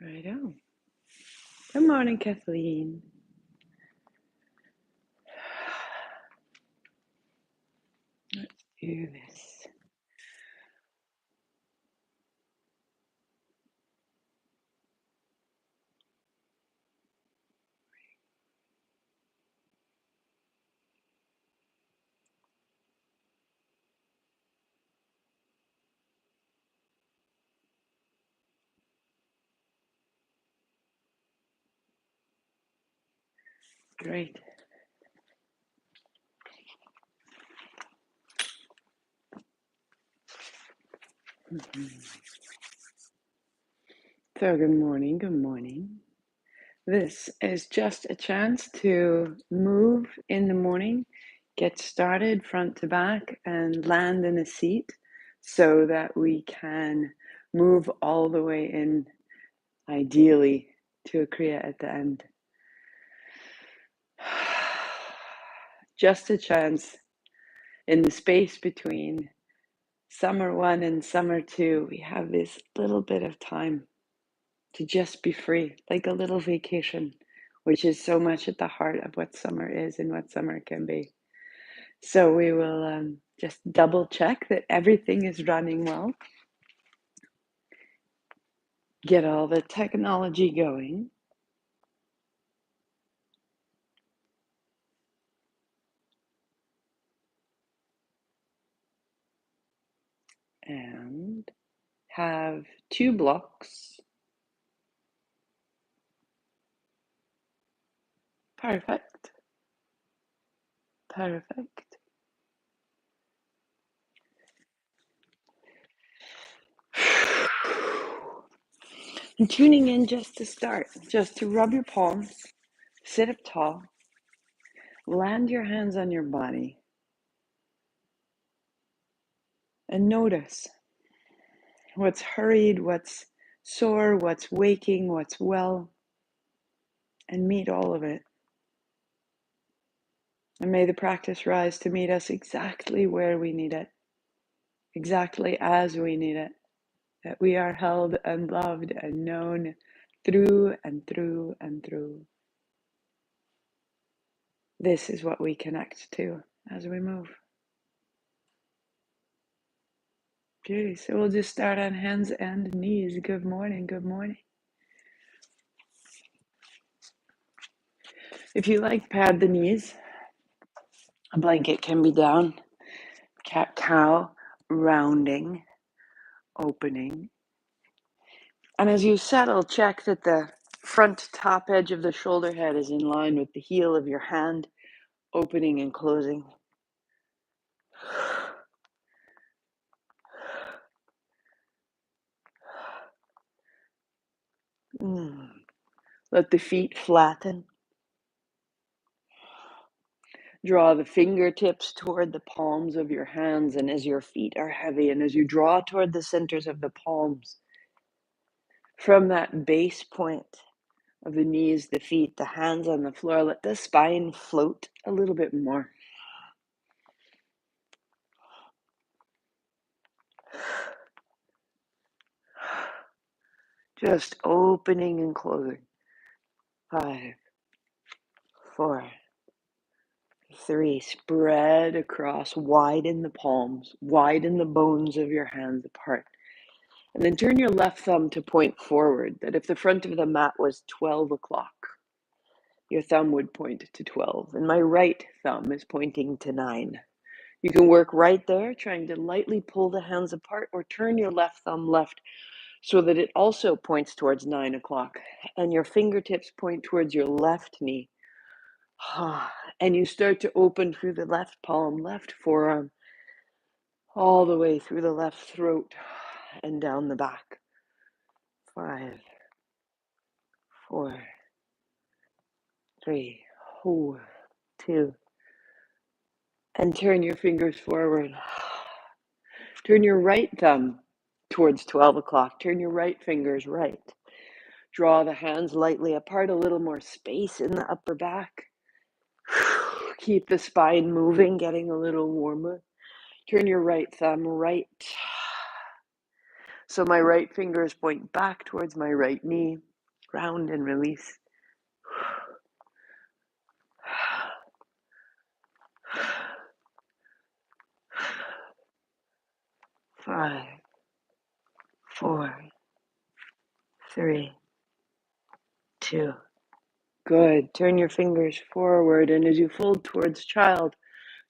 Right on. Good morning, Kathleen. Let's do this. Great. So, good morning. Good morning. This is just a chance to move in the morning, get started front to back, and land in a seat so that we can move all the way in, ideally, to a Kriya at the end. Just a chance in the space between summer 1 and summer 2, we have this little bit of time to just be free, like a little vacation, which is so much at the heart of what summer is and what summer can be. So we will just double check that everything is running well, get all the technology going. And have 2 blocks. Perfect. Perfect. And tuning in just to start, just to rub your palms, sit up tall, land your hands on your body, and notice what's hurried, what's sore, what's waking, what's well, and meet all of it. And may the practice rise to meet us exactly where we need it, exactly as we need it, that we are held and loved and known through and through and through. This is what we connect to as we move. Beauty. So we'll just start on hands and knees. Good morning. Good morning. If you like, pad the knees. A blanket can be down. Cat cow, rounding, opening. And as you settle, check that the front top edge of the shoulder head is in line with the heel of your hand, opening and closing. Let the feet flatten. Draw the fingertips toward the palms of your hands, and as your feet are heavy, and as you draw toward the centers of the palms, from that base point of the knees, the feet, the hands on the floor, let the spine float a little bit more. Just opening and closing. 5, 4, 3. Spread across, widen the palms, widen the bones of your hands apart. And then turn your left thumb to point forward, that if the front of the mat was 12 o'clock, your thumb would point to 12. And my right thumb is pointing to 9. You can work right there, trying to lightly pull the hands apart, or turn your left thumb left so that it also points towards 9 o'clock. And your fingertips point towards your left knee. And you start to open through the left palm, left forearm, all the way through the left throat and down the back. 5, 4, 3, 2, and turn your fingers forward. Turn your right thumb towards 12 o'clock. Turn your right fingers right. Draw the hands lightly apart, a little more space in the upper back. Keep the spine moving, getting a little warmer. Turn your right thumb right. So my right fingers point back towards my right knee. Round and release. 5, 4, 3, 2. Good. Turn your fingers forward, and as you fold towards child,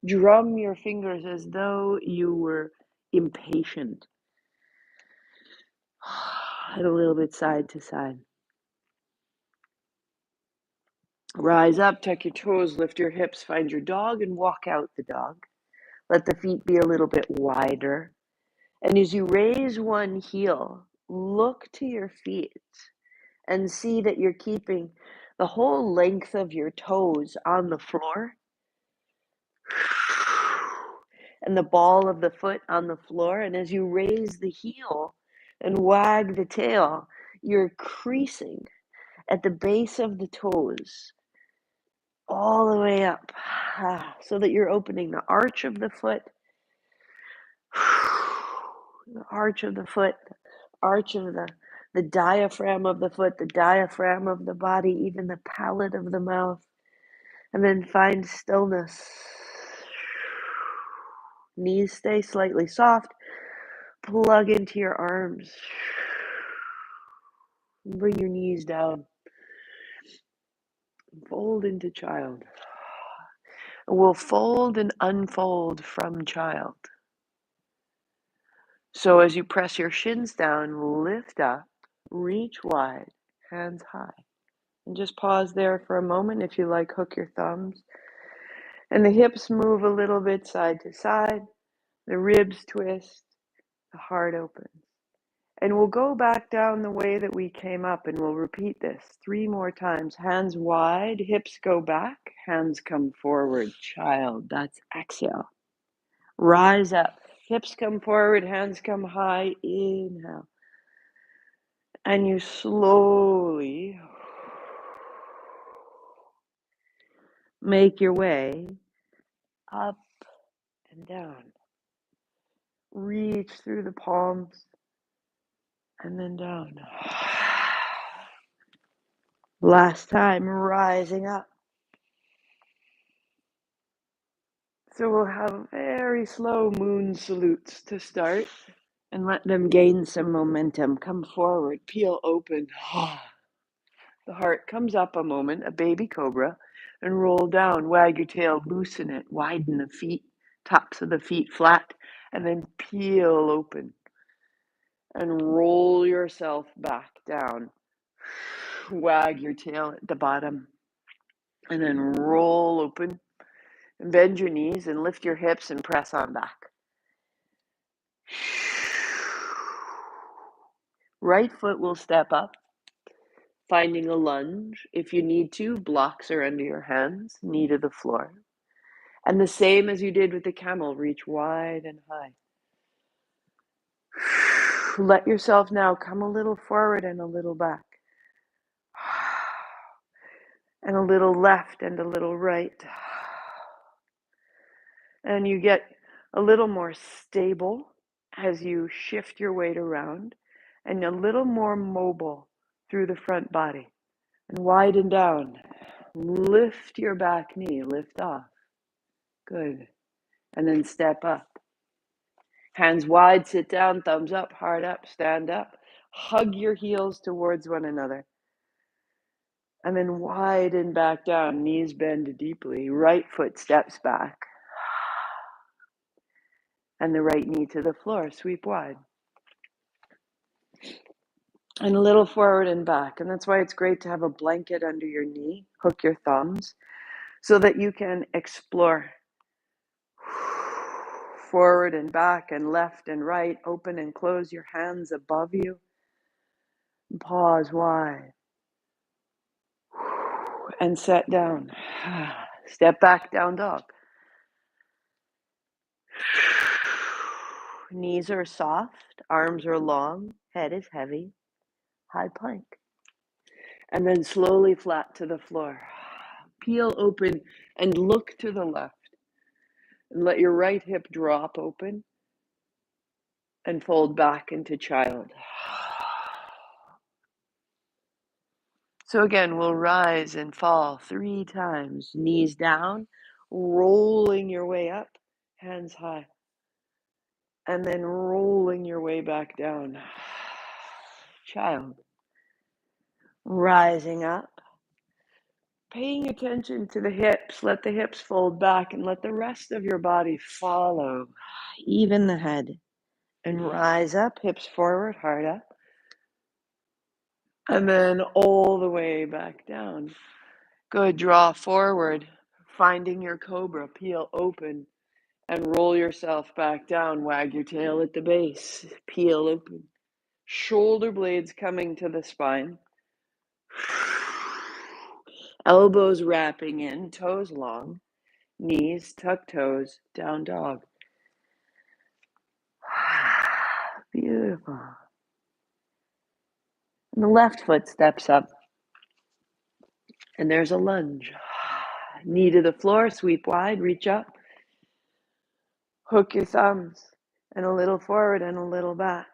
drum your fingers as though you were impatient. And a little bit side to side. Rise up, tuck your toes, lift your hips, find your dog, and walk out the dog. Let the feet be a little bit wider. And as you raise one heel, look to your feet and see that you're keeping the whole length of your toes on the floor and the ball of the foot on the floor. And as you raise the heel and wag the tail, you're creasing at the base of the toes all the way up so that you're opening the arch of the foot, the arch of the foot, arch of the diaphragm of the foot, the diaphragm of the body, even the palate of the mouth. And then find stillness. Knees stay slightly soft. Plug into your arms. Bring your knees down. Fold into child. We'll fold and unfold from child. So as you press your shins down, lift up, reach wide, hands high. And just pause there for a moment. If you like, hook your thumbs. And the hips move a little bit side to side. The ribs twist. The heart opens. And we'll go back down the way that we came up, and we'll repeat this 3 more times. Hands wide, hips go back, hands come forward. Child, that's exhale. Rise up, hips come forward, hands come high. Inhale. And you slowly make your way up and down. Reach through the palms and then down. Last time, rising up. So we'll have very slow moon salutes to start and let them gain some momentum. Come forward, peel open. The heart comes up a moment, a baby cobra, and roll down. Wag your tail, loosen it, widen the feet, tops of the feet flat, and then peel open. And roll yourself back down. Wag your tail at the bottom, and then roll open. And bend your knees and lift your hips and press on back. Right foot will step up, finding a lunge. If you need to, blocks are under your hands, knee to the floor. And the same as you did with the camel, reach wide and high. Let yourself now come a little forward and a little back. And a little left and a little right. And you get a little more stable as you shift your weight around and a little more mobile through the front body. And widen down. Lift your back knee, lift off. Good. And then step up. Hands wide, sit down, thumbs up, heart up, stand up. Hug your heels towards one another. And then widen back down, knees bend deeply. Right foot steps back. And the right knee to the floor, sweep wide. And a little forward and back. And that's why it's great to have a blanket under your knee. Hook your thumbs so that you can explore forward and back and left and right. Open and close your hands above you. And pause wide. And set down. Step back, down dog. Knees are soft, arms are long, head is heavy. High plank. And then slowly flat to the floor. Peel open and look to the left. And let your right hip drop open and fold back into child. So again, we'll rise and fall 3 times. Knees down, rolling your way up, hands high. And then rolling your way back down. Child. Rising up. Paying attention to the hips. Let the hips fold back and let the rest of your body follow. Even the head. And rise up, hips forward, heart up. And then all the way back down. Good. Draw forward, finding your cobra. Peel open and roll yourself back down. Wag your tail at the base. Peel open. Shoulder blades coming to the spine. Elbows wrapping in, toes long. Knees, tuck toes, down dog. Beautiful. And the left foot steps up. And there's a lunge. Knee to the floor, sweep wide, reach up. Hook your thumbs. And a little forward and a little back.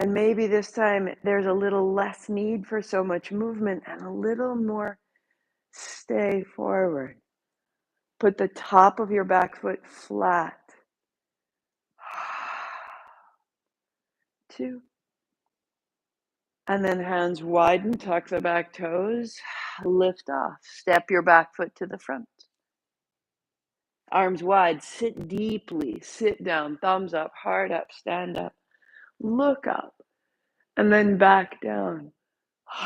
And maybe this time there's a little less need for so much movement and a little more stay forward. Put the top of your back foot flat. 2. And then hands widen, tuck the back toes, lift off. Step your back foot to the front. Arms wide, sit deeply, sit down, thumbs up, heart up, stand up, look up, and then back down.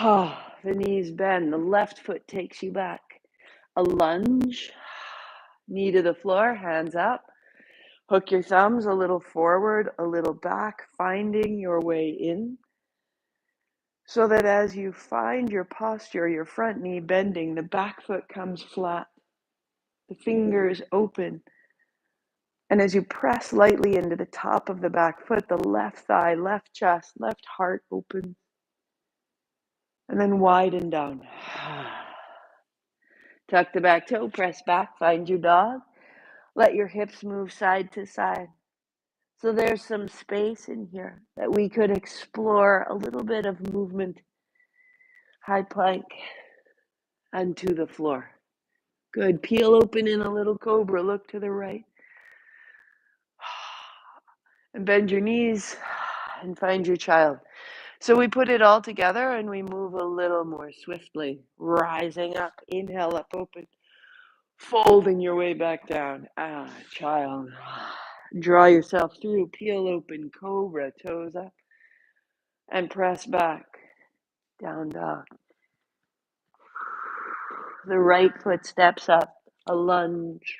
The knees bend, the left foot takes you back. A lunge, knee to the floor, hands up. Hook your thumbs a little forward, a little back, finding your way in. So that as you find your posture, your front knee bending, the back foot comes flat. The fingers open. And as you press lightly into the top of the back foot, the left thigh, left chest, left heart opens. And then widen down. Tuck the back toe, press back, find your dog. Let your hips move side to side. So there's some space in here that we could explore a little bit of movement. High plank and to the floor. Good. Peel open in a little cobra. Look to the right. And bend your knees and find your child. So we put it all together and we move a little more swiftly. Rising up. Inhale up, open. Folding your way back down. Child. Draw yourself through. Peel open. Cobra. Toes up. And press back. Down dog. The right foot steps up. A lunge.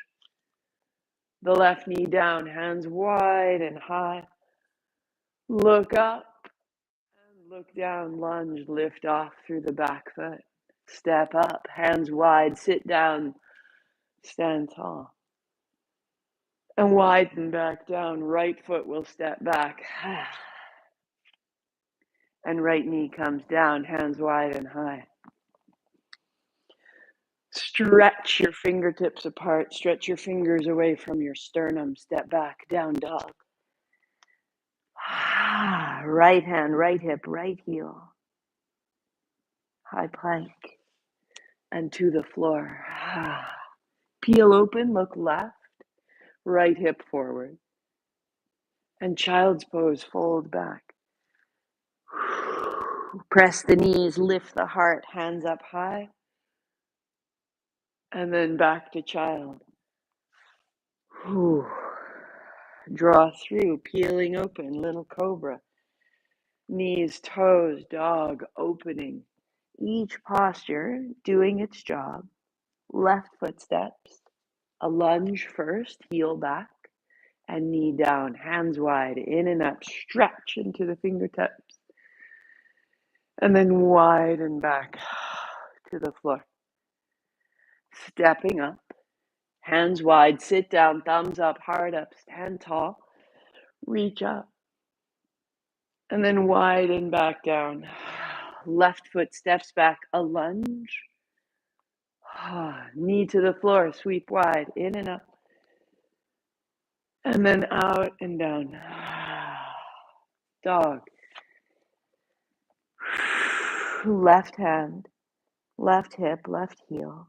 The left knee down. Hands wide and high. Look up. And look down. Lunge. Lift off through the back foot. Step up. Hands wide. Sit down. Stand tall. And widen back down. Right foot will step back. And right knee comes down. Hands wide and high. Stretch your fingertips apart. Stretch your fingers away from your sternum. Step back. Down dog. Right hand, right hip, right heel. High plank. And to the floor. Peel open. Look left. Right hip forward. And child's pose. Fold back. Press the knees. Lift the heart. Hands up high. And then back to child. Draw through, peeling open, little cobra. Knees, toes, dog, opening. Each posture doing its job. Left foot steps. A lunge first, heel back, and knee down. Hands wide, in and up. Stretch into the fingertips. And then widen back to the floor. Stepping up. Hands wide, sit down, thumbs up, heart up, stand tall, reach up, and then widen back down. Left foot steps back, a lunge, knee to the floor, sweep wide, in and up, and then out and down. Dog. Left hand, Left hip, left heel.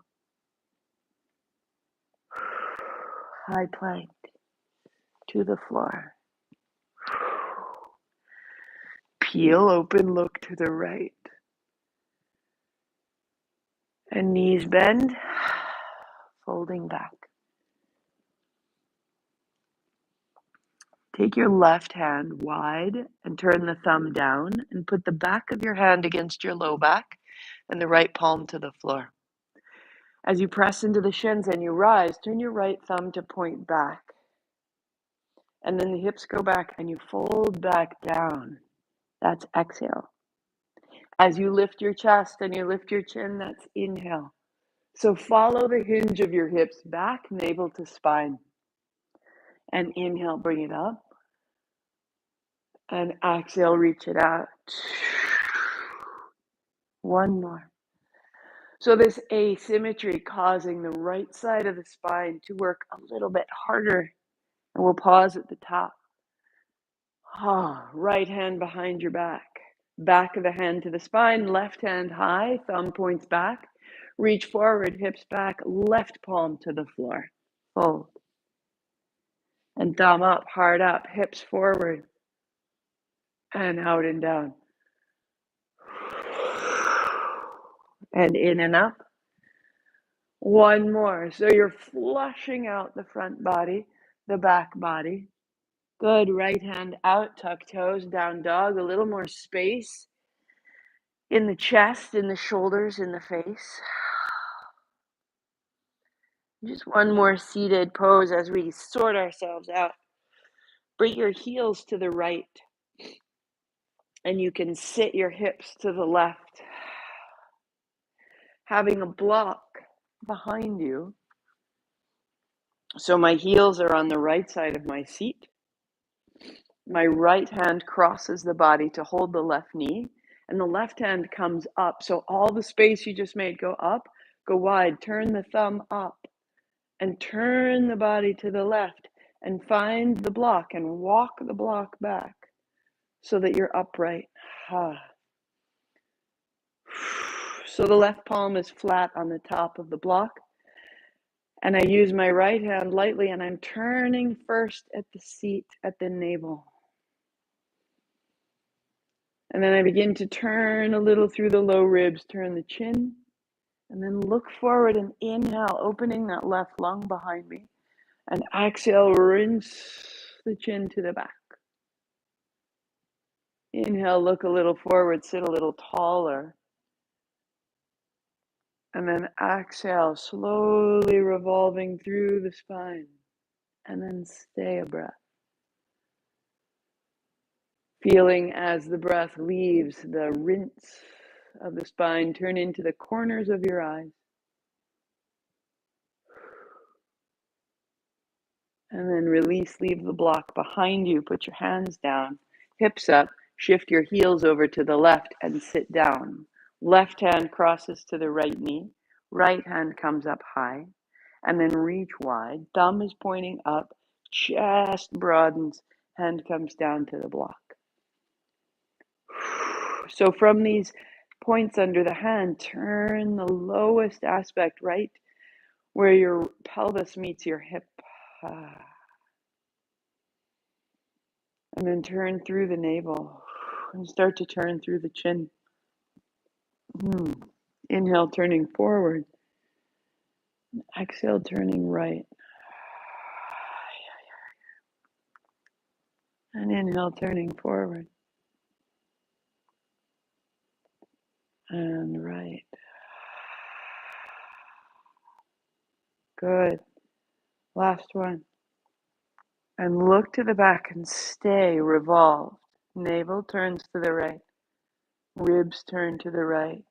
High plank to the floor. Peel open, look to the right. And knees bend, folding back. Take your left hand wide and turn the thumb down and put the back of your hand against your low back and the right palm to the floor. As you press into the shins and you rise, turn your right thumb to point back. And then the hips go back and you fold back down. That's exhale. As you lift your chest and you lift your chin, that's inhale. So follow the hinge of your hips back, navel to spine. And inhale, bring it up. And exhale, reach it out. One more. So this asymmetry causing the right side of the spine to work a little bit harder. And we'll pause at the top. Right hand behind your back. Back of the hand to the spine, left hand high, thumb points back. Reach forward, hips back, left palm to the floor. Fold. And thumb up, hard up, hips forward. And out and down. And in and up. One more. So you're flushing out the front body, the back body. Good. Right hand out, tuck toes, down dog. A little more space in the chest, in the shoulders, in the face. Just one more seated pose as we sort ourselves out. Bring your heels to the right. And you can sit your hips to the left. Having a block behind you. So my heels are on the right side of my seat. My right hand crosses the body to hold the left knee, and the left hand comes up. So all the space you just made, go up, go wide, turn the thumb up, and turn the body to the left, and find the block, and walk the block back so that you're upright. So the left palm is flat on the top of the block. And I use my right hand lightly, and I'm turning first at the seat, at the navel. And then I begin to turn a little through the low ribs, turn the chin, and then look forward and inhale, opening that left lung behind me. And exhale, rinse the chin to the back. Inhale, look a little forward, sit a little taller. And then exhale, slowly revolving through the spine. And then stay a breath. Feeling as the breath leaves the rinse of the spine, turn into the corners of your eyes. And then release, leave the block behind you. Put your hands down, hips up, shift your heels over to the left and sit down. Left hand crosses to the right knee. Right hand comes up high. And then reach wide. Thumb is pointing up. Chest broadens. Hand comes down to the block. So from these points under the hand, turn the lowest aspect right where your pelvis meets your hip. And then turn through the navel and start to turn through the chin. Inhale, turning forward. Exhale, turning right. And inhale, turning forward. And right. Good. Last one. And look to the back and stay revolved. Navel turns to the right. Ribs turn to the right.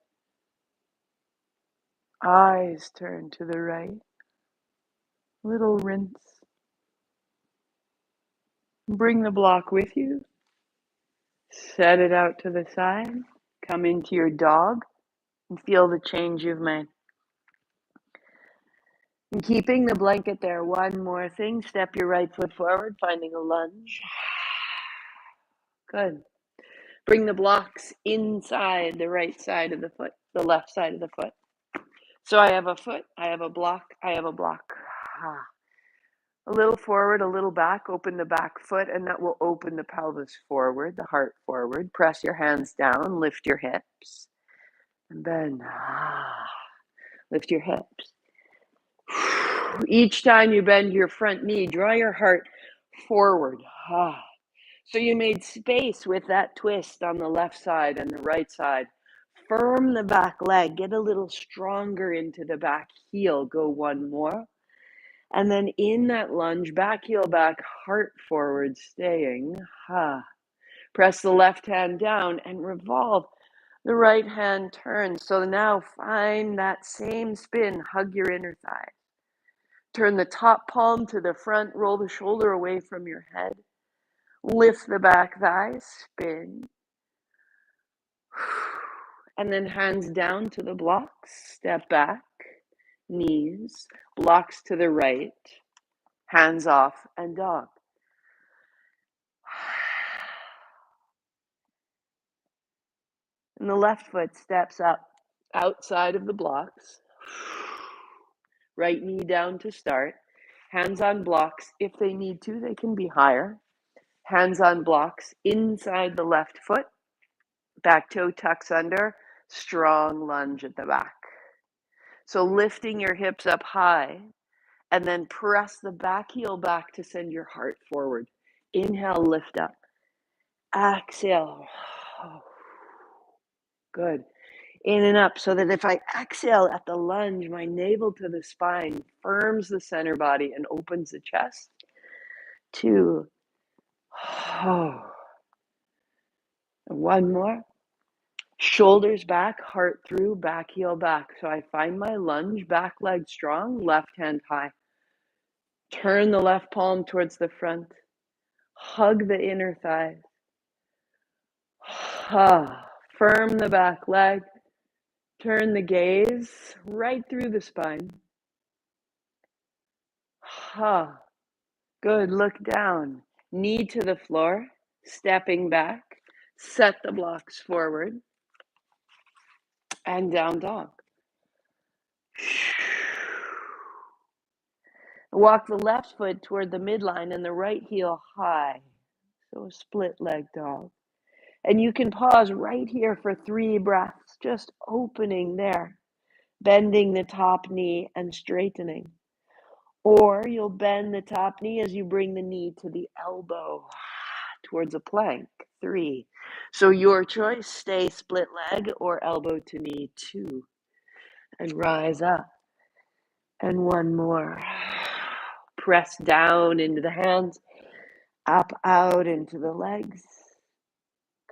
Eyes turn to the right. Little rinse. Bring the block with you. Set it out to the side. Come into your dog and feel the change you've made. And keeping the blanket there, one more thing. Step your right foot forward, finding a lunge. Good. Bring the blocks inside the right side of the foot, the left side of the foot. So I have a foot, I have a block, I have a block. Ah. A little forward, a little back, open the back foot, and that will open the pelvis forward, the heart forward. Press your hands down, lift your hips, and bend. Ah. Lift your hips. Each time you bend your front knee, draw your heart forward. Ah. So you made space with that twist on the left side and the right side. Firm the back leg, get a little stronger into the back heel. Go one more. And then in that lunge, back heel back, heart forward, staying. Ha. Press the left hand down and revolve. The right hand turns. So now find that same spin. Hug your inner thigh. Turn the top palm to the front. Roll the shoulder away from your head. Lift the back thigh. Spin. And then hands down to the blocks. Step back. Knees. Blocks to the right. Hands off and dog. And the left foot steps up outside of the blocks. Right knee down to start. Hands on blocks. If they need to, they can be higher. Hands on blocks inside the left foot. Back toe tucks under. Strong lunge at the back. So lifting your hips up high and then press the back heel back to send your heart forward. Inhale, lift up. Exhale. Good. In and up, so that if I exhale at the lunge, my navel to the spine firms the center body and opens the chest. 2. And one more. Shoulders back, heart through, back heel back. So I find my lunge, back leg strong, left hand high. Turn the left palm towards the front. Hug the inner thighs. Firm the back leg. Turn the gaze right through the spine. Good. Look down. Knee to the floor. Stepping back. Set the blocks forward. And down dog. Walk the left foot toward the midline and the right heel high. So a split leg dog. And you can pause right here for 3 breaths, just opening there, bending the top knee and straightening. Or you'll bend the top knee as you bring the knee to the elbow towards a plank. 3. So your choice, stay split leg or elbow to knee. 2. And rise up. And one more. Press down into the hands, up, out into the legs.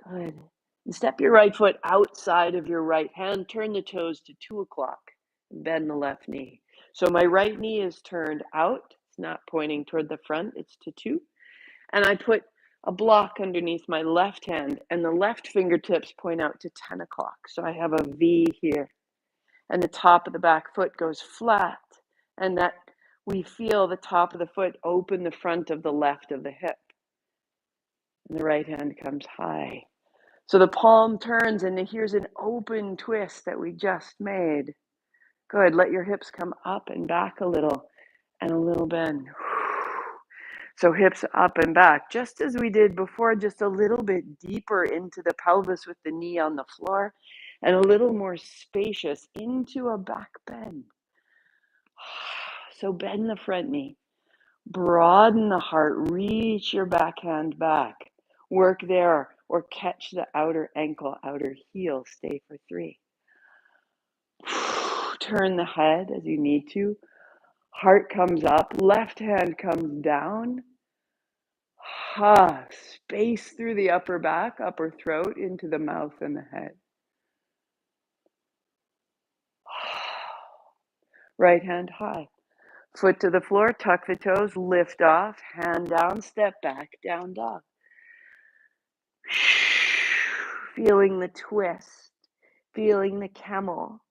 Good. And step your right foot outside of your right hand. Turn the toes to 2 o'clock. And bend the left knee. So my right knee is turned out. It's not pointing toward the front. It's to 2. And I put a block underneath my left hand. And the left fingertips point out to 10 o'clock. So I have a V here. And the top of the back foot goes flat. And that we feel the top of the foot open the front of the left of the hip. And the right hand comes high. So the palm turns and here's an open twist that we just made. Good. Let your hips come up and back a little and a little bend. So hips up and back, just as we did before, just a little bit deeper into the pelvis with the knee on the floor and a little more spacious into a back bend. So bend the front knee, broaden the heart, reach your backhand back, work there or catch the outer ankle, outer heel, stay for 3. Turn the head as you need to, heart comes up, left hand comes down. Space through the upper back, upper throat, into the mouth and the head. Right hand high. Foot to the floor, tuck the toes, lift off, hand down, step back, down dog. Feeling the twist, feeling the camel,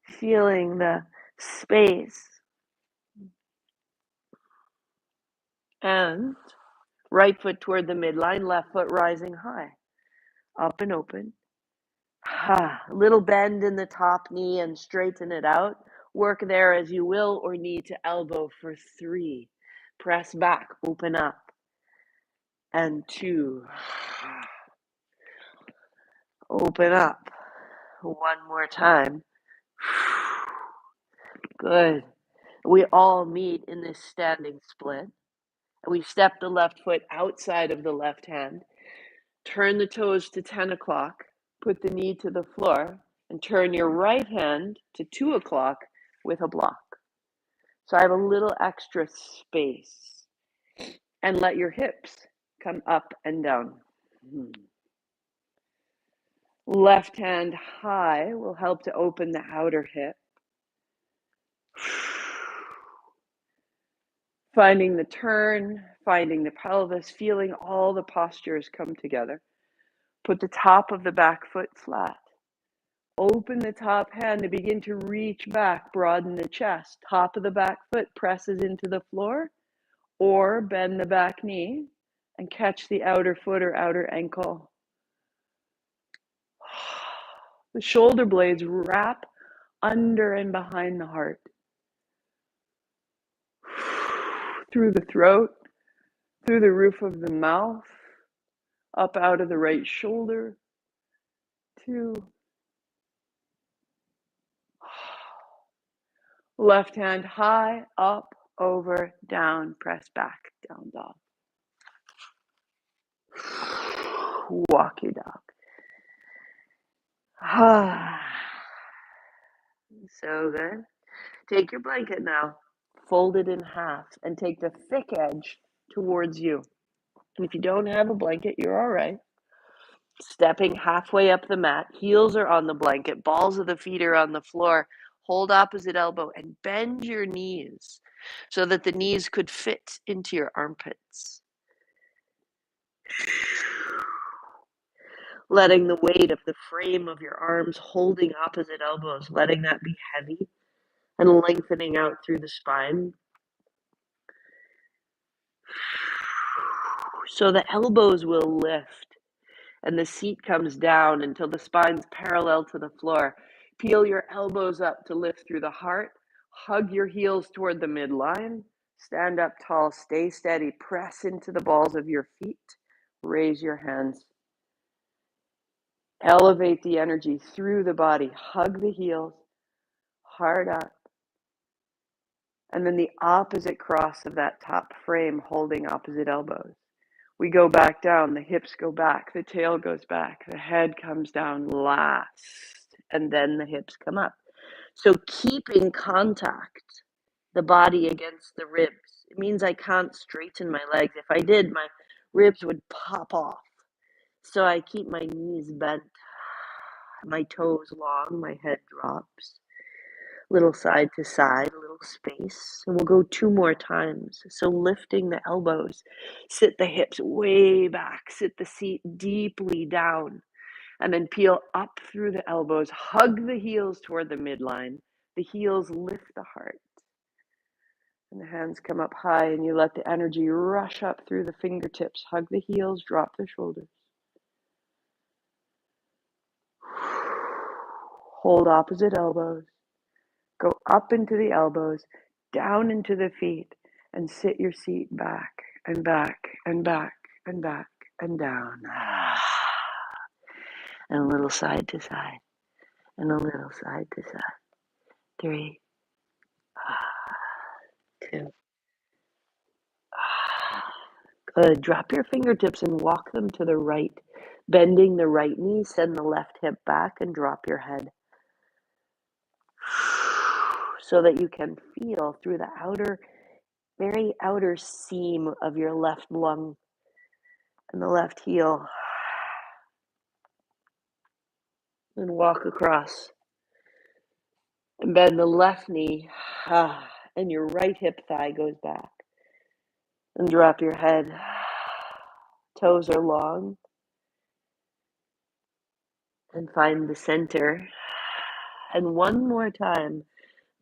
feeling the space. And right foot toward the midline, left foot rising high. Up and open. Little bend in the top knee and straighten it out. Work there as you will, or knee to elbow for 3. Press back, open up. And 2. Open up. One more time. Good. We all meet in this standing split. We step the left foot outside of the left hand. Turn the toes to 10 o'clock. Put the knee to the floor. And turn your right hand to 2 o'clock with a block. So I have a little extra space. And let your hips come up and down. Left hand high will help to open the outer hip. Finding the turn, finding the pelvis, feeling all the postures come together. Put the top of the back foot flat. Open the top hand to begin to reach back, broaden the chest. Top of the back foot presses into the floor, or bend the back knee and catch the outer foot or outer ankle. The shoulder blades wrap under and behind the heart. Through the throat, through the roof of the mouth, up out of the right shoulder. 2. Left hand high, up, over, down, press back, down dog. Walk your dog. So good. Take your blanket now, fold it in half, and take the thick edge towards you. If you don't have a blanket, you're all right. Stepping halfway up the mat, heels are on the blanket, balls of the feet are on the floor. Hold opposite elbow and bend your knees so that the knees could fit into your armpits. Letting the weight of the frame of your arms holding opposite elbows, letting that be heavy and lengthening out through the spine. So the elbows will lift and the seat comes down until the spine's parallel to the floor. Peel your elbows up to lift through the heart. Hug your heels toward the midline. Stand up tall, stay steady, press into the balls of your feet. Raise your hands. Elevate the energy through the body. Hug the heels, heart up. And then the opposite cross of that top frame, holding opposite elbows. We go back down, the hips go back, the tail goes back, the head comes down last, and then the hips come up. So keeping contact, the body against the ribs. It means I can't straighten my legs. If I did, my ribs would pop off. So I keep my knees bent, my toes long, my head drops. Little side to side, a little space. And we'll go 2 more times. So lifting the elbows, sit the hips way back, sit the seat deeply down, and then peel up through the elbows, hug the heels toward the midline. The heels lift the heart. And the hands come up high, and you let the energy rush up through the fingertips. Hug the heels, drop the shoulders. Hold opposite elbows. Go up into the elbows, down into the feet, and sit your seat back and back and back and back and down. And a little side to side, and a little side to side. 3, 2. Good. Drop your fingertips and walk them to the right, bending the right knee, send the left hip back, and drop your head. So that you can feel through the outer, very outer seam of your left lung and the left heel. And walk across. And bend the left knee, and your right hip thigh goes back. And drop your head. Toes are long. And find the center. And one more time,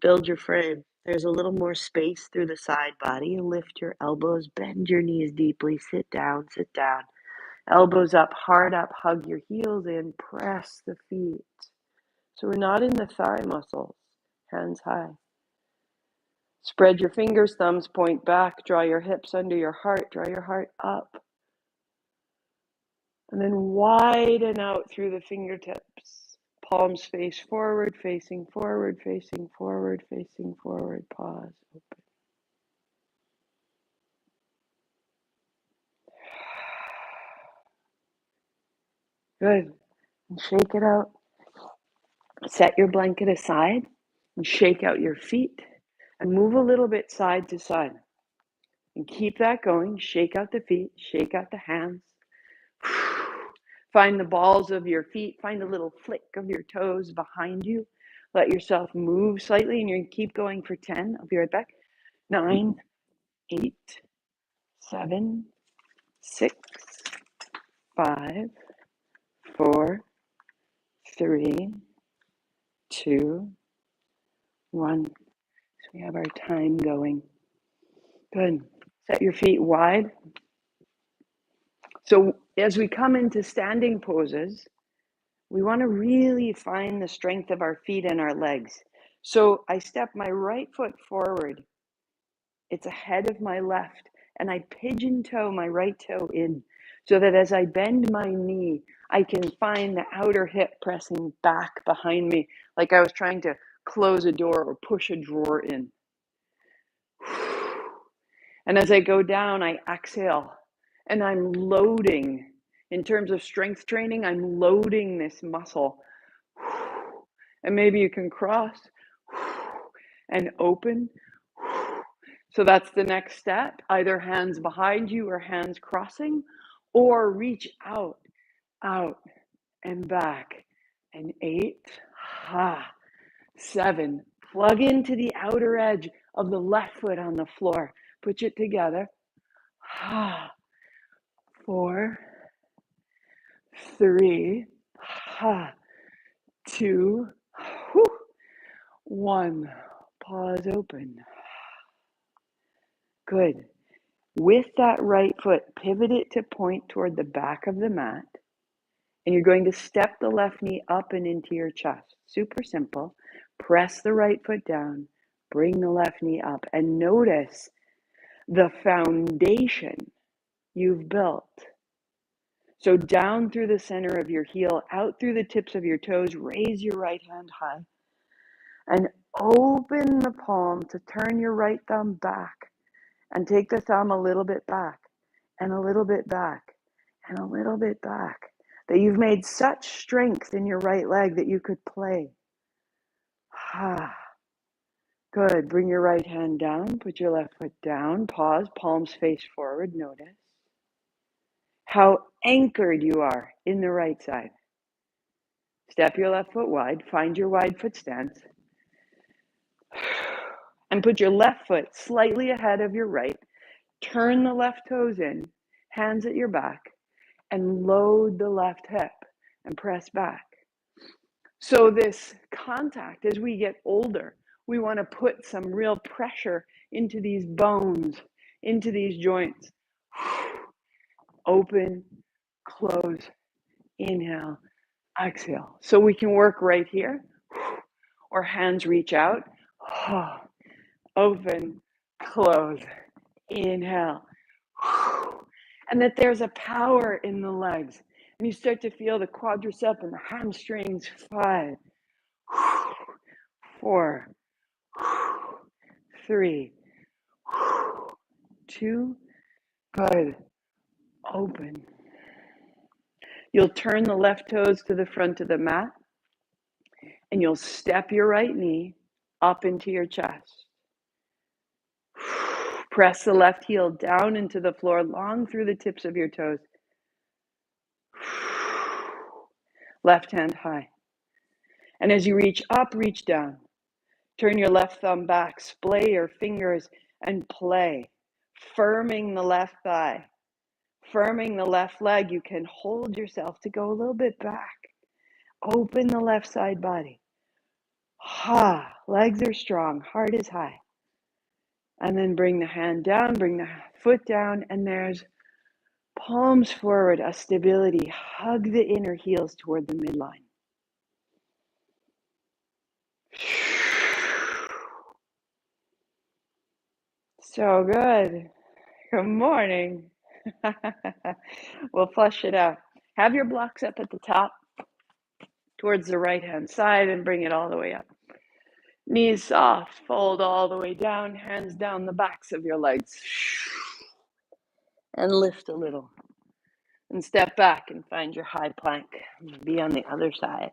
build your frame. There's a little more space through the side body. Lift your elbows, bend your knees deeply, sit down, Elbows up, heart up, hug your heels in, press the feet. So we're not in the thigh muscles. Hands high. Spread your fingers, thumbs point back, draw your hips under your heart, draw your heart up. And then widen out through the fingertips. Palms face forward, facing forward, facing forward, facing forward. Pause, open. Good. And shake it out. Set your blanket aside and shake out your feet and move a little bit side to side. And keep that going. Shake out the feet, shake out the hands. Find the balls of your feet, find a little flick of your toes behind you. Let yourself move slightly and you're going to keep going for 10. I'll be right back. 9, 8, 7, 6, 5, 4, 3, 2, 1. So we have our time going. Good. Set your feet wide. So as we come into standing poses, we want to really find the strength of our feet and our legs. So I step my right foot forward. It's ahead of my left. And I pigeon toe my right toe in so that as I bend my knee, I can find the outer hip pressing back behind me, like I was trying to close a door or push a drawer in. And as I go down, I exhale and I'm loading. In terms of strength training, I'm loading this muscle. And maybe you can cross and open. So that's the next step, either hands behind you or hands crossing, or reach out, out and back. And 8, 7, plug into the outer edge of the left foot on the floor. Put it together. 4, 3, 2, 1. Pause, open. Good. With that right foot, pivot it to point toward the back of the mat. And you're going to step the left knee up and into your chest. Super simple. Press the right foot down. Bring the left knee up. And notice the foundation you've built. So down through the center of your heel, out through the tips of your toes, raise your right hand high. And open the palm to turn your right thumb back. And take the thumb a little bit back, and a little bit back, and a little bit back. That you've made such strength in your right leg that you could play. Good. Bring your right hand down. Put your left foot down. Pause. Palms face forward. Notice how anchored you are in the right side. Step your left foot wide. Find your wide foot stance. And put your left foot slightly ahead of your right. Turn the left toes in. Hands at your back. And load the left hip and press back. So this contact, as we get older, we want to put some real pressure into these bones, into these joints. Open, close, inhale, exhale. So we can work right here, or hands reach out. Open, close, inhale. And that there's a power in the legs. And you start to feel the quadricep and the hamstrings. 5, 4, 3, 2, good. Open. You'll turn the left toes to the front of the mat and you'll step your right knee up into your chest. Press the left heel down into the floor, long through the tips of your toes. Left hand high. And as you reach up, reach down. Turn your left thumb back, splay your fingers and play. Firming the left thigh. Firming the left leg, you can hold yourself to go a little bit back. Open the left side body. Legs are strong, heart is high. And then bring the hand down, bring the foot down, and there's Palms forward, a stability. Hug the inner heels toward the midline. So good. Good morning. We'll flush it out. Have your blocks up at the top towards the right-hand side and bring it all the way up. Knees soft, fold all the way down, hands down the backs of your legs. And lift a little. And step back and find your high plank. Be on the other side.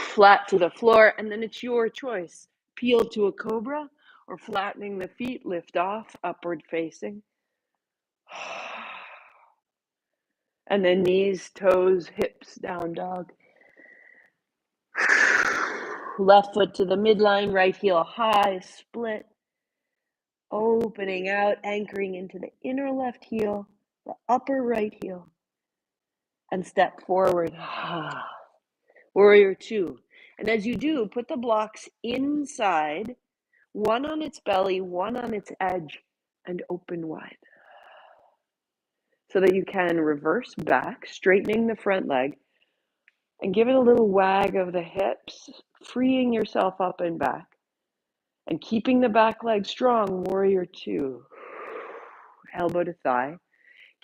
Flat to the floor, and then it's your choice. Peel to a cobra or flattening the feet, lift off, upward facing. And then knees, toes, hips, down dog. Left foot to the midline, right heel high, split. Opening out, anchoring into the inner left heel, the upper right heel. And step forward. Warrior two. And as you do, put the blocks inside, one on its belly, one on its edge, and open wide. So that you can reverse back, straightening the front leg, and give it a little wag of the hips, freeing yourself up and back. And keeping the back leg strong, warrior two. Elbow to thigh.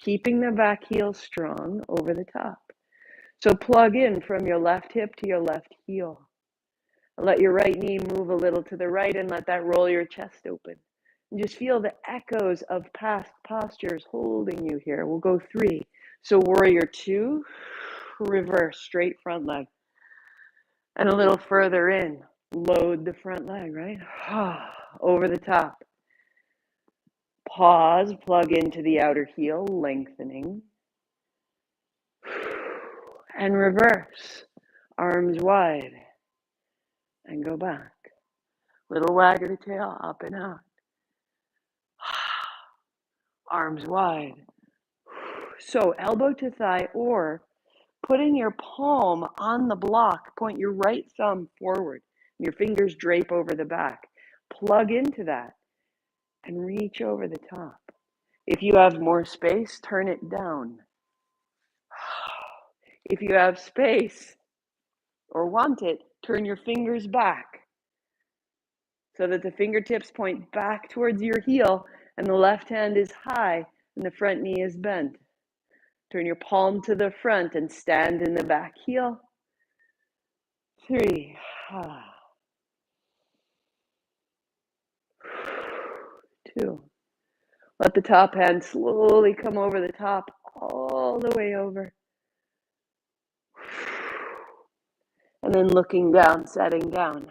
Keeping the back heel strong over the top. So plug in from your left hip to your left heel. Let your right knee move a little to the right and let that roll your chest open. And just feel the echoes of past postures holding you here. We'll go three. So warrior two, reverse, straight front leg. And a little further in, load the front leg, right? Over the top. Pause, plug into the outer heel, lengthening. And reverse, arms wide. And go back. Little wag of the tail, up and out. Arms wide. So elbow to thigh, or putting your palm on the block, point your right thumb forward. Your fingers drape over the back. Plug into that and reach over the top. If you have more space, turn it down. If you have space or want it, turn your fingers back so that the fingertips point back towards your heel and the left hand is high and the front knee is bent. Turn your palm to the front and stand in the back heel. Three. Two. Let the top hand slowly come over the top, all the way over. And then looking down, setting down.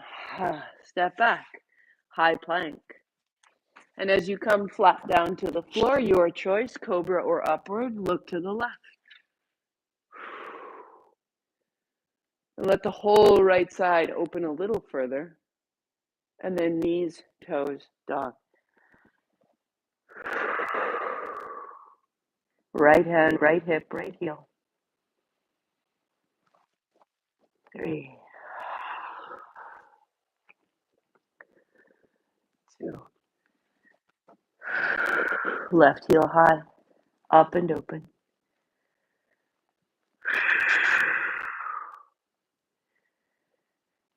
Step back, high plank. And as you come flat down to the floor, your choice, cobra or upward, look to the left. And let the whole right side open a little further. And then knees, toes, dog. Right hand, right hip, right heel. Three. Two. Left heel high, up and open.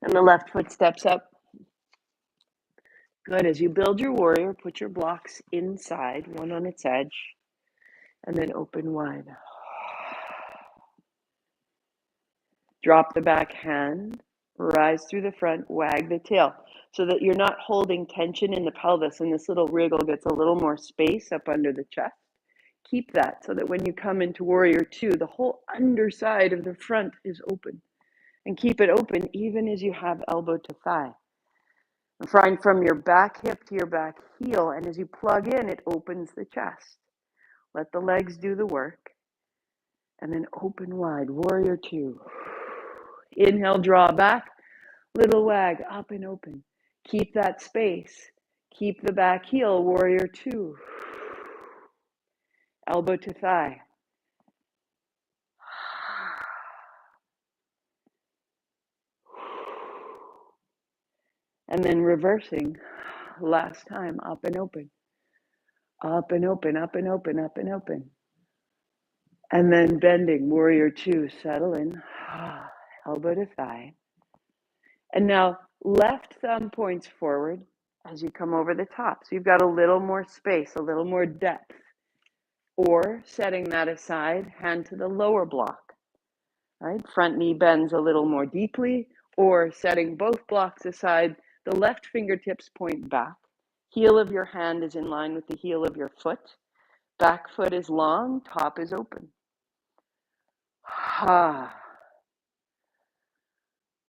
And the left foot steps up. Good. As you build your warrior, put your blocks inside, one on its edge, and then open wide. Drop the back hand, rise through the front, wag the tail, so that you're not holding tension in the pelvis and this little wriggle gets a little more space up under the chest. Keep that so that when you come into warrior two, the whole underside of the front is open. And keep it open even as you have elbow to thigh. And find from your back hip to your back heel, and as you plug in, it opens the chest. Let the legs do the work. And then open wide, warrior two. Inhale, draw back, little wag, up and open. Keep that space. Keep the back heel, warrior two. Elbow to thigh. And then reversing, last time, up and open. Up and open, up and open, up and open. And then bending, warrior two, settle in, elbow to thigh. And now left thumb points forward as you come over the top. So you've got a little more space, a little more depth. Or setting that aside, hand to the lower block, right? Front knee bends a little more deeply, or setting both blocks aside, the left fingertips point back. Heel of your hand is in line with the heel of your foot. Back foot is long, top is open.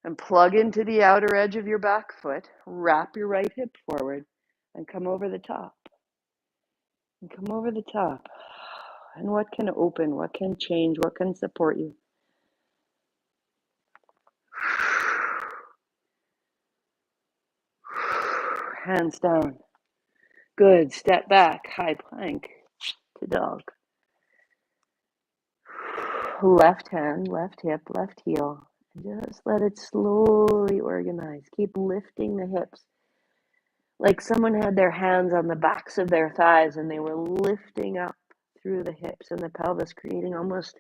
And plug into the outer edge of your back foot, wrap your right hip forward, and come over the top. And come over the top. And what can open? What can change? What can support you? Hands down. Good. Step back. High plank to dog. Left hand, left hip, left heel. Just let it slowly organize. Keep lifting the hips. Like someone had their hands on the backs of their thighs and they were lifting up through the hips and the pelvis, creating almost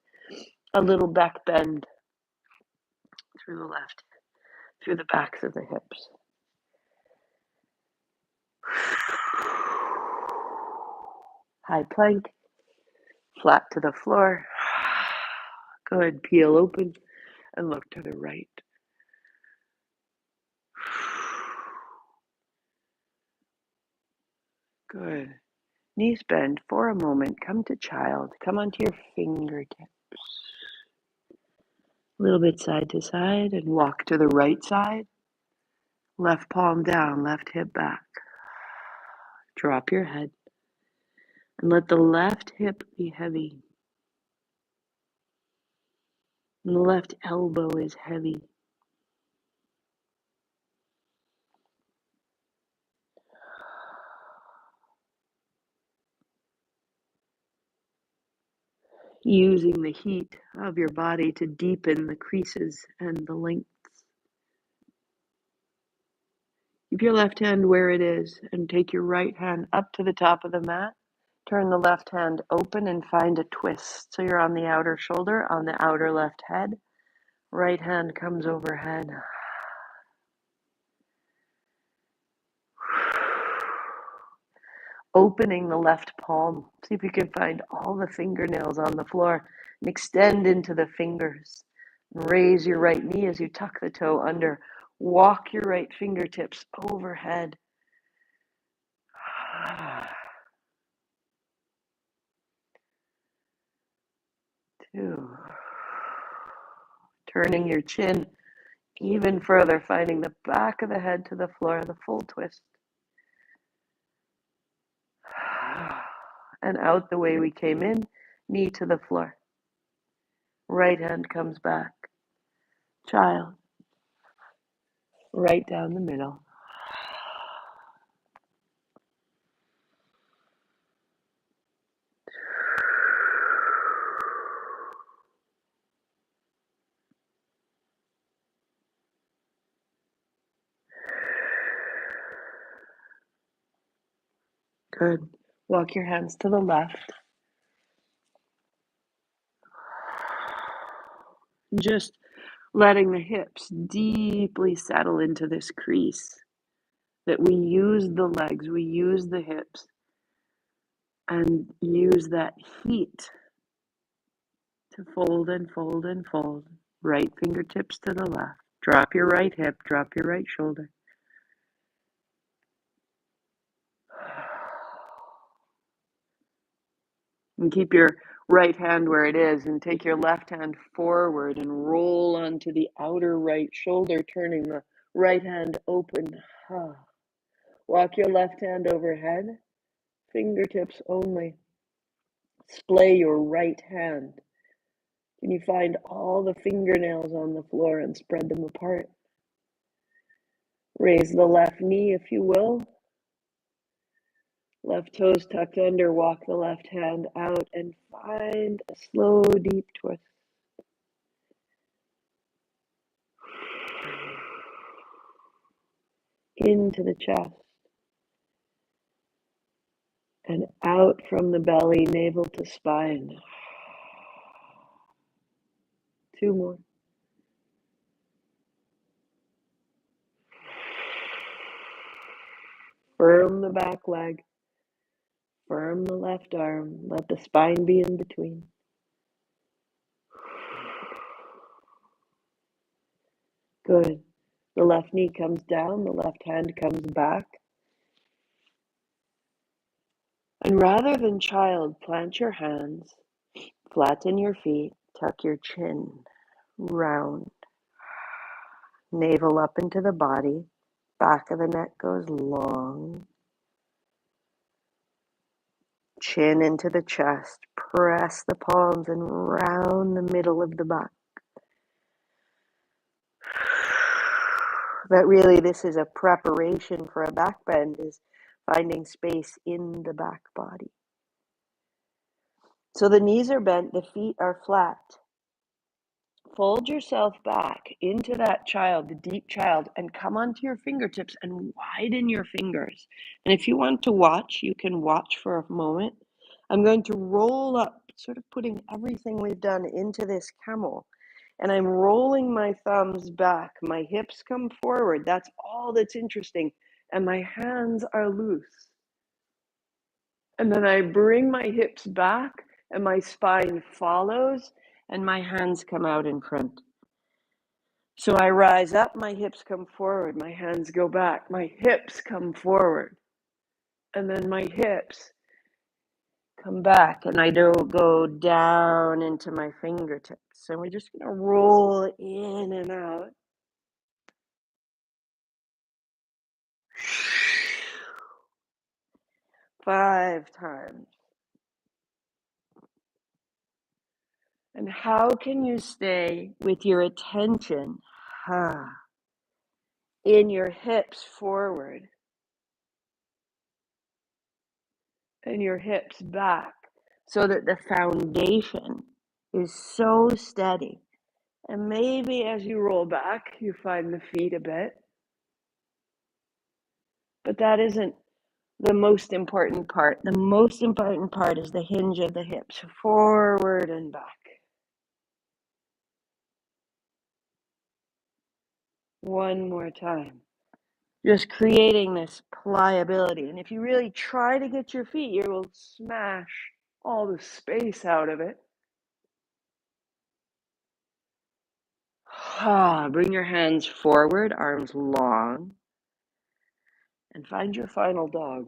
a little back bend through the left, through the backs of the hips. High plank, flat to the floor. Good. Peel open and look to the right. Good. Knees bend for a moment. Come to child. Come onto your fingertips. A little bit side to side and walk to the right side. Left palm down, left hip back. Drop your head and let the left hip be heavy. And the left elbow is heavy. Using the heat of your body to deepen the creases and the lengths. Keep your left hand where it is and take your right hand up to the top of the mat. Turn the left hand open and find a twist. So you're on the outer shoulder, on the outer left head. Right hand comes overhead. Opening the left palm. See if you can find all the fingernails on the floor and extend into the fingers. Raise your right knee as you tuck the toe under. Walk your right fingertips overhead. 2. Turning your chin even further, finding the back of the head to the floor, the full twist. And out the way we came in, knee to the floor. Right hand comes back. Child. Right down the middle. Good. Walk your hands to the left. Just letting the hips deeply settle into this crease. That we use the legs, we use the hips, and use that heat to fold and fold and fold. Right fingertips to the left. Drop your right hip, drop your right shoulder. And keep your right hand where it is and take your left hand forward and roll onto the outer right shoulder, turning the right hand open. Walk your left hand overhead, fingertips only. Splay your right hand. Can you find all the fingernails on the floor and spread them apart? Raise the left knee if you will. Left toes tucked under, walk the left hand out and find a slow, deep twist. Into the chest. And out from the belly, navel to spine. 2 more. Firm the back leg. Firm the left arm. Let the spine be in between. Good. The left knee comes down, the left hand comes back. And rather than child, plant your hands, flatten your feet, tuck your chin, round. Navel up into the body, back of the neck goes long. Chin into the chest, press the palms and round the middle of the back. But really this is a preparation for a back bend, is finding space in the back body. So the knees are bent, the feet are flat. Fold yourself back into that child, the deep child, and come onto your fingertips and widen your fingers. And if you want to watch, you can watch for a moment. I'm going to roll up, sort of putting everything we've done into this camel. And I'm rolling my thumbs back. My hips come forward. That's all that's interesting. And my hands are loose. And then I bring my hips back and my spine follows and my hands come out in front. So I rise up, my hips come forward, my hands go back, my hips come forward, and then my hips come back, and I don't go down into my fingertips. So we're just going to roll in and out. Five times. And how can you stay with your attention in your hips forward and your hips back so that the foundation is so steady? And maybe as you roll back, you find the feet a bit. But that isn't the most important part. The most important part is the hinge of the hips, forward and back. One more time. Just creating this pliability. And if you really try to get your feet, you will smash all the space out of it. Bring your hands forward, arms long, and find your final dog.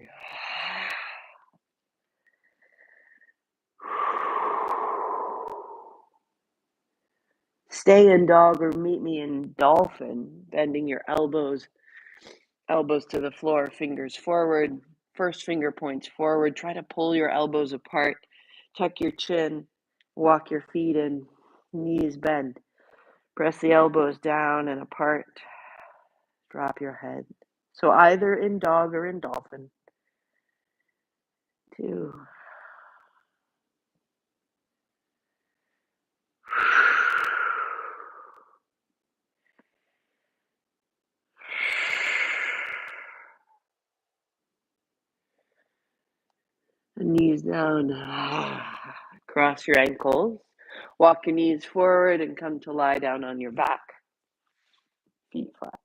Stay in dog or meet me in dolphin, bending your elbows to the floor, fingers forward, first finger points forward. Try to pull your elbows apart, tuck your chin, walk your feet in, knees bend. Press the elbows down and apart, drop your head. So either in dog or in dolphin. 2. Knees down. Cross your ankles. Walk your knees forward and come to lie down on your back. Feet flat.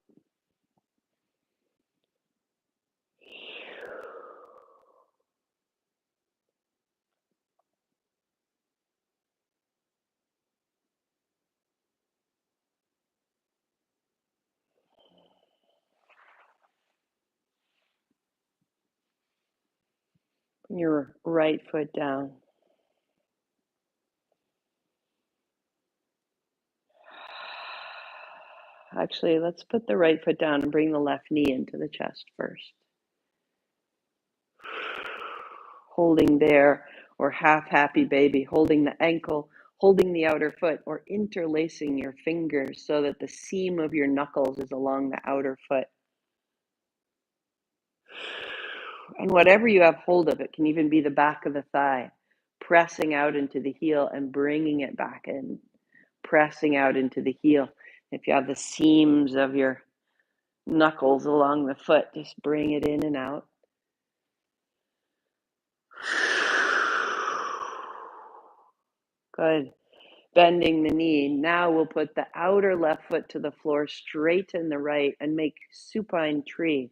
Bring your right foot down. Actually, let's put the right foot down and bring the left knee into the chest first. Holding there, or half happy baby, holding the ankle, holding the outer foot, or interlacing your fingers so that the seam of your knuckles is along the outer foot. And whatever you have hold of, it can even be the back of the thigh, pressing out into the heel and bringing it back in, pressing out into the heel. If you have the seams of your knuckles along the foot, just bring it in and out. Good. Bending the knee. Now we'll put the outer left foot to the floor, straighten the right, and make supine tree.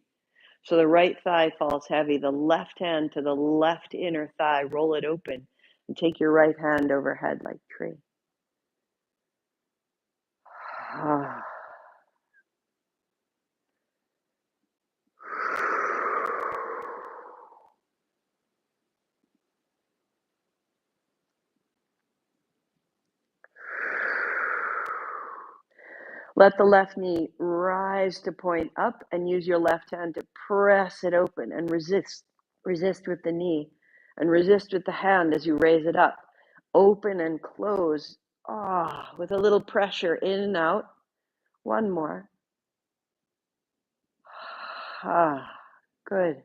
So the right thigh falls heavy, the left hand to the left inner thigh, roll it open, and take your right hand overhead like tree. Let the left knee rise to point up and use your left hand to press it open and resist. Resist with the knee and resist with the hand as you raise it up. Open and close. With a little pressure in and out. One more. Good.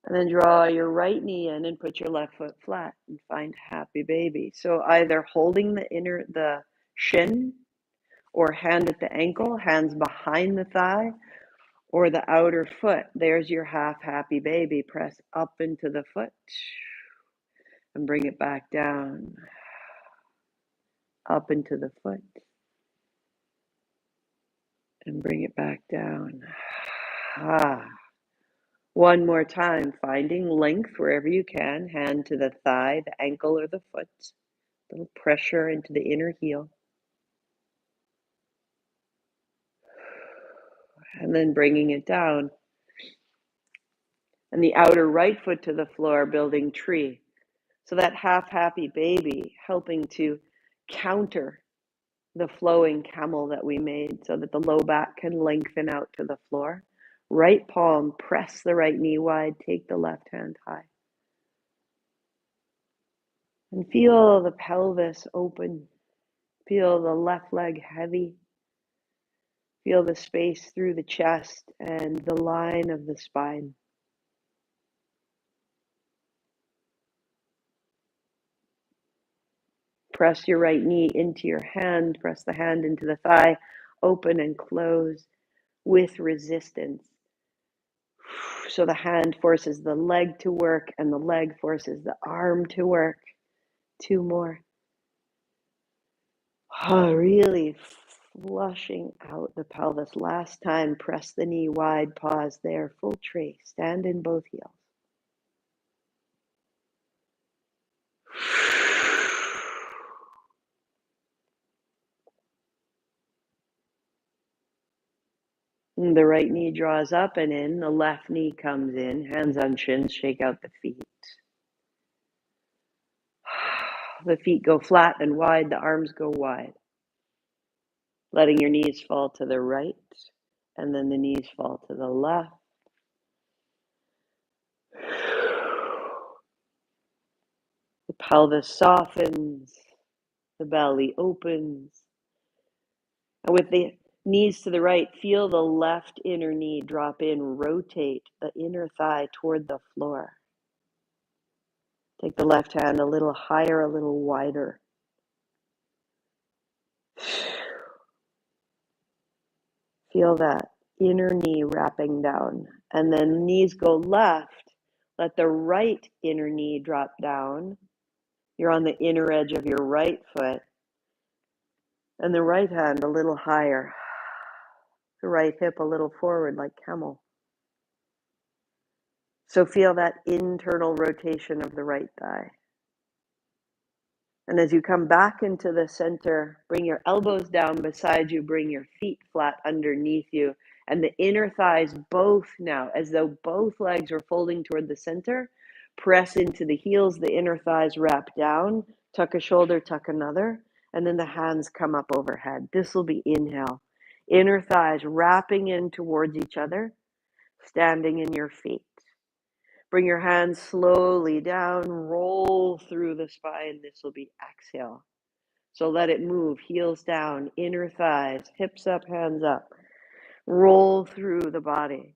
And then draw your right knee in and put your left foot flat and find happy baby. So either holding the shin or hand at the ankle, hands behind the thigh, or the outer foot. There's your half happy baby. Press up into the foot and bring it back down. Up into the foot and bring it back down. One more time, finding length wherever you can. Hand to the thigh, the ankle, or the foot. A little pressure into the inner heel. And then bringing it down. And the outer right foot to the floor, building tree. So that half happy baby helping to counter the flowing camel that we made so that the low back can lengthen out to the floor. Right palm, press the right knee wide, take the left hand high. And feel the pelvis open. Feel the left leg heavy. Feel the space through the chest and the line of the spine. Press your right knee into your hand. Press the hand into the thigh. Open and close with resistance. So the hand forces the leg to work and the leg forces the arm to work. Two more. Really flushing out the pelvis. Last time, press the knee wide, pause there, full tree. Stand in both heels. And the right knee draws up and in, the left knee comes in, hands on shins, shake out the feet. The feet go flat and wide, the arms go wide. Letting your knees fall to the right, and then the knees fall to the left. The pelvis softens, the belly opens. And with the knees to the right, feel the left inner knee drop in, rotate the inner thigh toward the floor. Take the left hand a little higher, a little wider. Feel that inner knee wrapping down. And then knees go left. Let the right inner knee drop down. You're on the inner edge of your right foot. And the right hand a little higher. The right hip a little forward like camel. So feel that internal rotation of the right thigh. And as you come back into the center, bring your elbows down beside you, bring your feet flat underneath you, and the inner thighs both now, as though both legs are folding toward the center, press into the heels, the inner thighs wrap down, tuck a shoulder, tuck another, and then the hands come up overhead. This will be inhale. Inner thighs wrapping in towards each other, standing in your feet. Bring your hands slowly down, roll through the spine. This will be exhale. So let it move, heels down, inner thighs, hips up, hands up. Roll through the body.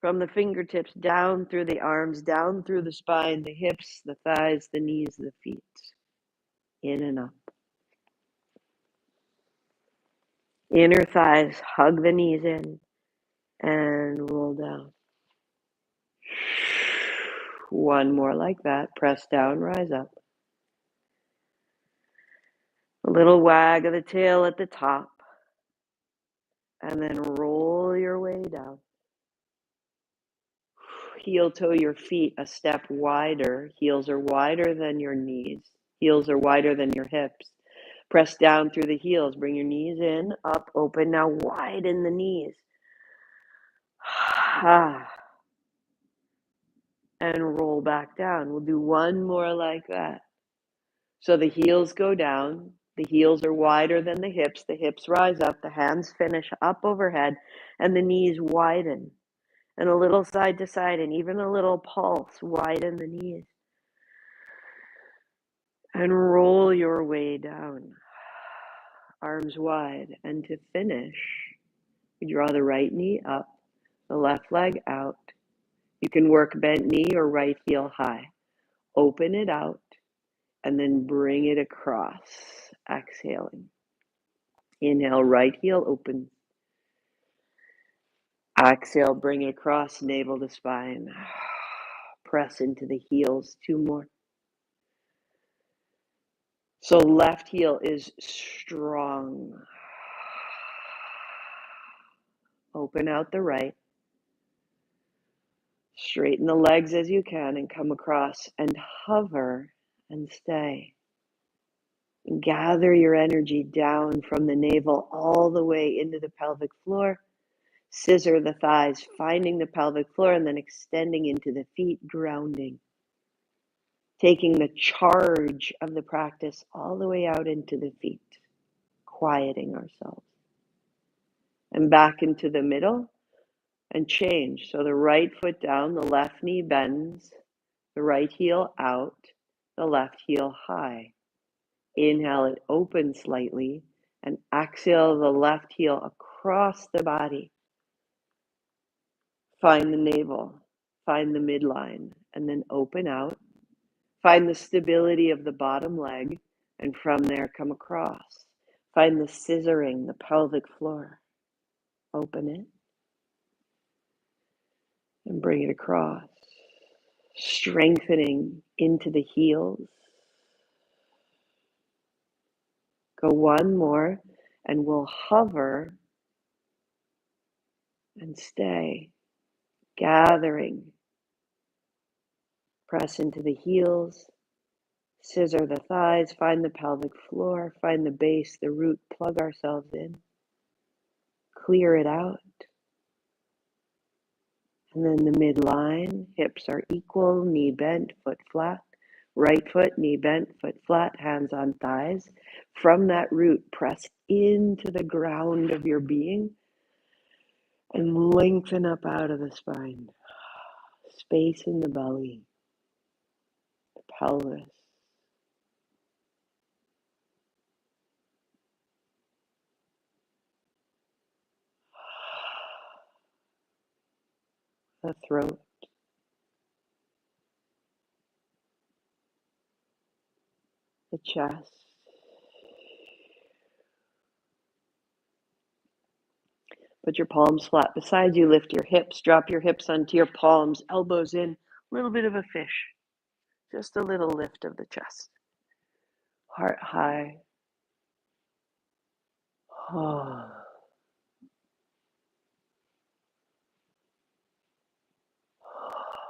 From the fingertips down through the arms, down through the spine, the hips, the thighs, the knees, the feet. In and up. Inner thighs, hug the knees in and roll down. One more like that. Press down, rise up. A little wag of the tail at the top. And then roll your way down. Heel toe your feet a step wider. Heels are wider than your knees. Heels are wider than your hips. Press down through the heels. Bring your knees in, up, open. Now widen the knees. And roll back down. We'll do one more like that. So the heels go down. The heels are wider than the hips. The hips rise up. The hands finish up overhead. And the knees widen. And a little side to side and even a little pulse. Widen the knees. And roll your way down. Arms wide. And to finish, you draw the right knee up, the left leg out. You can work bent knee or right heel high. Open it out and then bring it across. Exhaling. Inhale, right heel open. Exhale, bring it across, navel to spine. Press into the heels. 2 more. So left heel is strong. Open out the right. Straighten the legs as you can and come across and hover and stay. And gather your energy down from the navel all the way into the pelvic floor. Scissor the thighs, finding the pelvic floor and then extending into the feet, grounding. Taking the charge of the practice all the way out into the feet, quieting ourselves. And back into the middle and change. So the right foot down, the left knee bends, the right heel out, the left heel high. Inhale, it opens slightly, and exhale the left heel across the body. Find the navel, find the midline, and then open out. Find the stability of the bottom leg, and from there come across. Find the scissoring, the pelvic floor. Open it, and bring it across. Strengthening into the heels. Go one more, and we'll hover and stay. Gathering. Press into the heels. Scissor the thighs. Find the pelvic floor. Find the base, the root. Plug ourselves in. Clear it out. And then the midline. Hips are equal. Knee bent, foot flat. Right foot, knee bent, foot flat. Hands on thighs. From that root, press into the ground of your being and lengthen up out of the spine. Space in the belly, the pelvis. The throat. The chest. Put your palms flat beside you. Lift your hips. Drop your hips onto your palms. Elbows in. A little bit of a fish. Just a little lift of the chest. Heart high.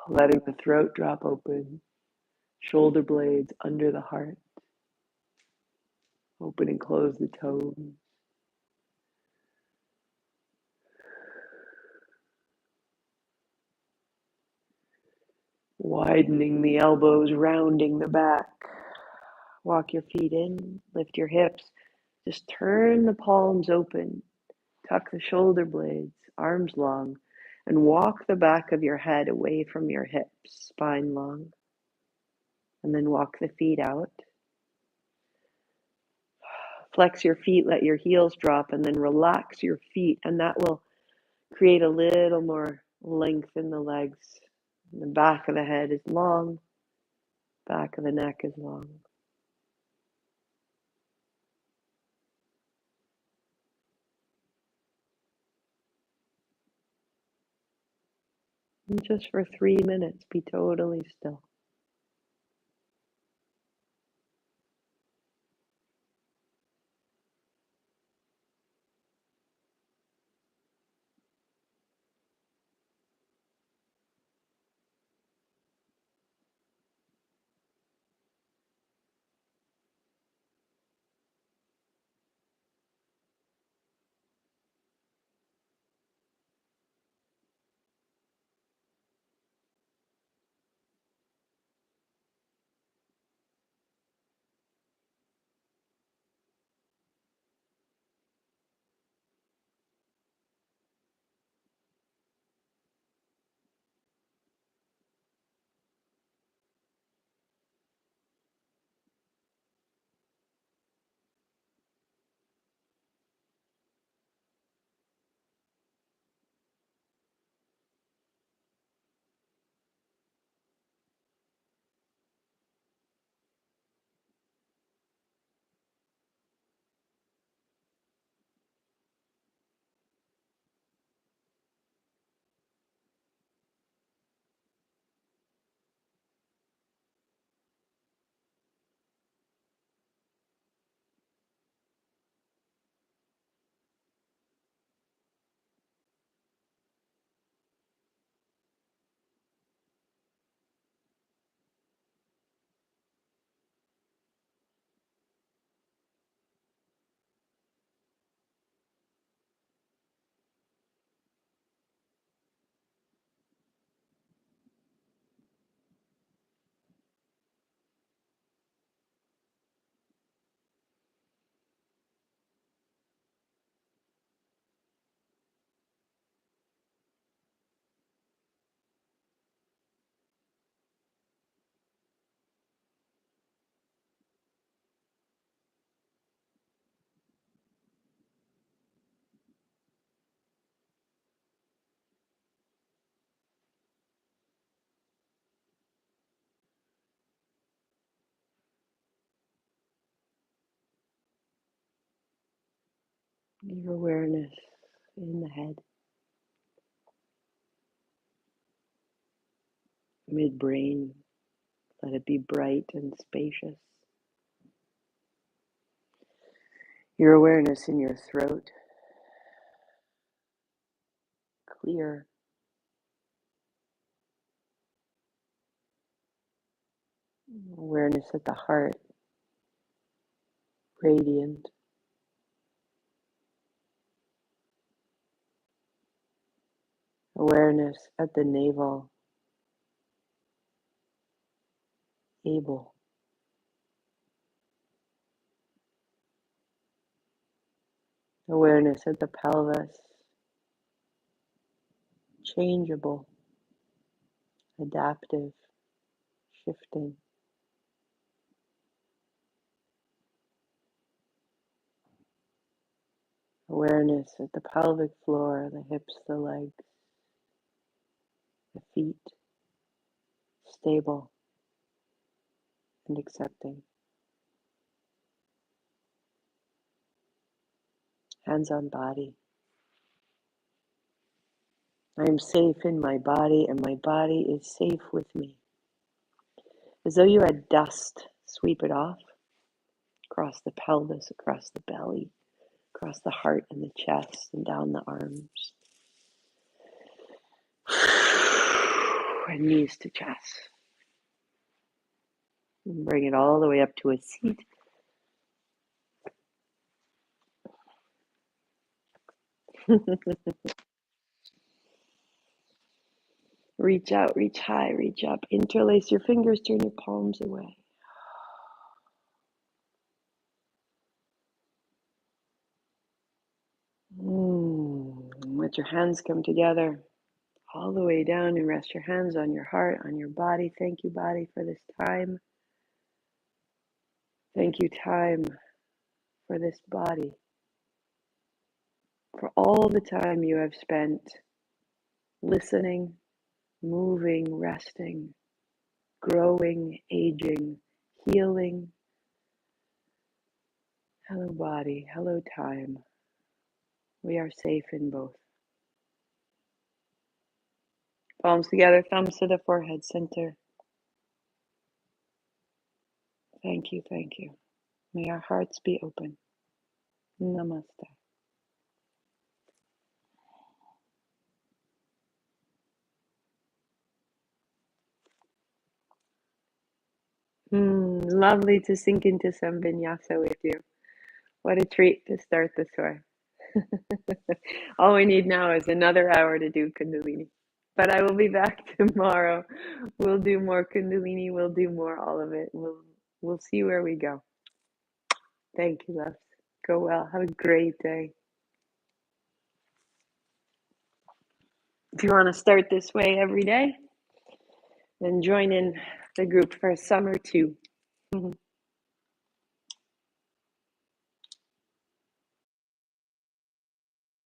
Letting the throat drop open. Shoulder blades under the heart. Open and close the toes. Widening the elbows, rounding the back. Walk your feet in, lift your hips. Just turn the palms open. Tuck the shoulder blades, arms long, and walk the back of your head away from your hips, spine long. And then walk the feet out. Flex your feet, let your heels drop, and then relax your feet, and that will create a little more length in the legs. And the back of the head is long, back of the neck is long. And just for 3 minutes, be totally still. Your awareness in the head, midbrain, let it be bright and spacious. Your awareness in your throat, clear. Awareness at the heart, radiant. Awareness at the navel, able. Awareness at the pelvis, changeable, adaptive, shifting. Awareness at the pelvic floor, the hips, the legs, the feet, stable and accepting. Hands on body. I am safe in my body and my body is safe with me. As though you had dust, sweep it off across the pelvis, across the belly, across the heart and the chest and down the arms. And knees to chest. And bring it all the way up to a seat. Reach out, reach high, reach up. Interlace your fingers, turn your palms away. Let your hands come together all the way down and rest your hands on your heart, on your body. Thank you, body, for this time. Thank you, time, for this body, for all the time you have spent listening, moving, resting, growing, aging, healing. Hello, body. Hello, time. We are safe in both. Palms together, thumbs to the forehead center. Thank you, thank you. May our hearts be open. Namaste. Lovely to sink into some vinyasa with you. What a treat to start this way. All we need now is another hour to do Kundalini. But I will be back tomorrow. We'll do more Kundalini. We'll do more all of it. We'll see where we go. Thank you, loves. Go well. Have a great day. If you want to start this way every day, then join in the group for summer 2.